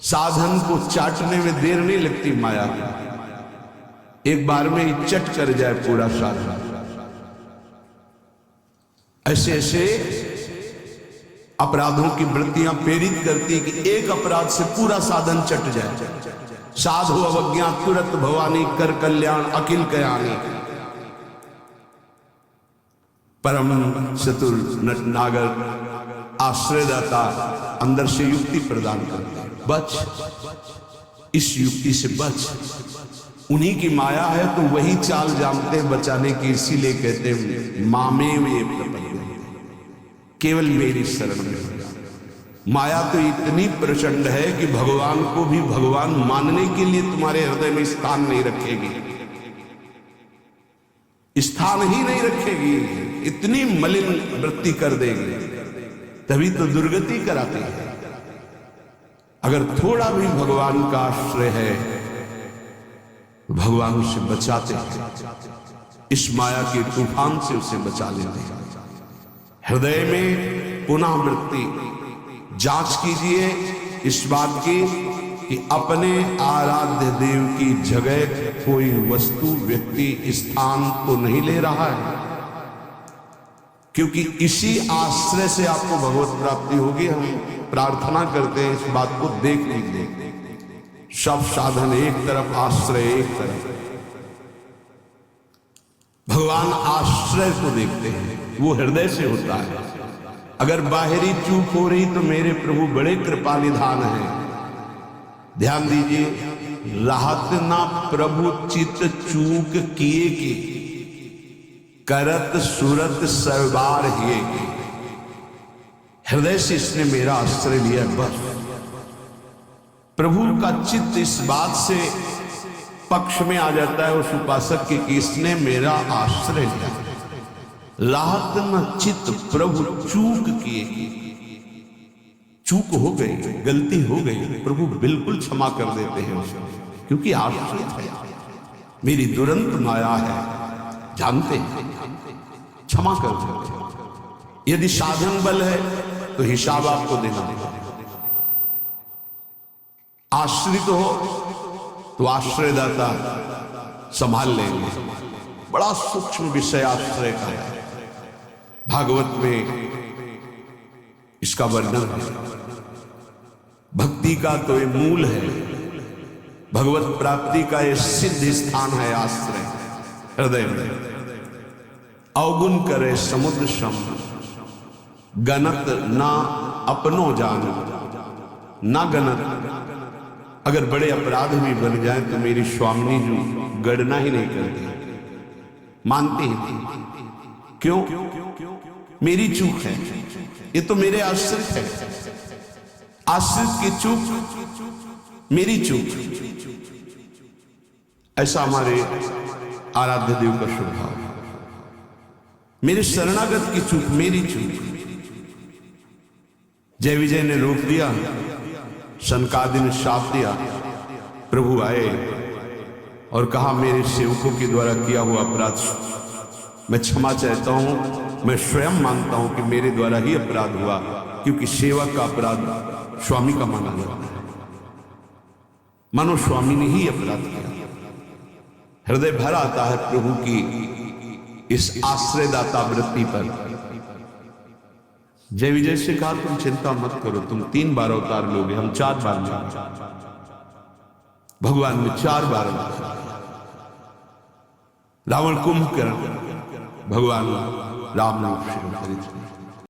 साधन को चाटने में देर नहीं लगती माया, एक बार में ही चट कर जाए पूरा साधन। ऐसे ऐसे अपराधों की वृत्तियां प्रेरित करती कि एक अपराध से पूरा साधन चट जाए। साधु अवज्ञा तुरत भवानी, कर कल्याण अखिल कयानी। परम चतुर नटनागर आश्रयदाता अंदर से युक्ति प्रदान करता है, बच, इस युक्ति से बच। उन्हीं की माया है तो वही चाल जानते हैं बचाने की, इसीलिए कहते हैं मामे वे प्रपन्न, केवल मेरी शरण में। माया तो इतनी प्रचंड है कि भगवान को भी भगवान मानने के लिए तुम्हारे हृदय में स्थान नहीं रखेगी, स्थान ही नहीं रखेगी, इतनी मलिन वृत्ति कर देगी, तभी तो दुर्गति कराती है। अगर थोड़ा भी भगवान का आश्रय है, भगवान उसे बचाते हैं, इस माया के तूफान से उसे बचा लेते हैं। हृदय में पुनः वृत्ति जांच कीजिए इस बात की कि अपने आराध्य देव की जगह कोई वस्तु, व्यक्ति, स्थान तो नहीं ले रहा है, क्योंकि इसी आश्रय से आपको भगवत प्राप्ति होगी। हम प्रार्थना करते हैं इस बात को देख लीजिए, सब साधन एक तरफ, आश्रय एक तरफ। भगवान आश्रय को देखते हैं, वो हृदय से होता है। अगर बाहरी चूक हो रही तो मेरे प्रभु बड़े कृपा निधान हैं। ध्यान दीजिए, राहत ना प्रभु चित चूक किए की, करत सुरत सरबार हिए की। हृदय से इसने मेरा आश्रय लिया, बस। प्रभु का चित्त इस बात से पक्ष में आ जाता है उस उपासक की कि इसने मेरा आश्रय लिया। राहत न चित्त प्रभु चूक किए, चूक हो गई, गलती हो गई, प्रभु बिल्कुल क्षमा कर देते हैं उसे, क्योंकि आश्रित है, मेरी दुरंत माया है, जानते हैं, क्षमा कर देते हैं। यदि साधन बल है तो हिसाब आपको देना होगा। आश्रित हो तो आश्रयदाता संभाल लेंगे। बड़ा सूक्ष्म विषय आश्रय का है, भागवत में इसका वर्णन है। भक्ति का तो ये मूल है, भगवत प्राप्ति का ये सिद्ध स्थान है आश्रय, हृदय में। अवगुण करे समुद्र सम, गणत ना अपनो जान, ना गणत। अगर बड़े अपराध भी बन जाए तो मेरी स्वामिनी जी गणना ही नहीं करती, मानती ही नहीं। क्यों? मेरी चूक है, ये तो मेरे आश्रित है, आश्रित की चूक मेरी चूक। ऐसा हमारे आराध्य देव का स्वभाव है। मेरे शरणागत की चूक मेरी चूक। जय विजय ने रोक दिया, सनकादि ने शाप दिया। प्रभु आए और कहा मेरे सेवकों के द्वारा किया हुआ अपराध मैं क्षमा चाहता हूं। मैं स्वयं मानता हूं कि मेरे द्वारा ही अपराध हुआ, क्योंकि सेवक का अपराध स्वामी का माना जाता है। मानो स्वामी ने ही अपराध किया। हृदय भर आता है प्रभु की इस आश्रयदाता वृत्ति पर। जय विजय से कहा तुम चिंता मत करो, तुम 3 बार अवतार लोगे, हम 4 बार लेंगे। भगवान ने 4 बार रावण कुंभकर्ण, भगवान राम ने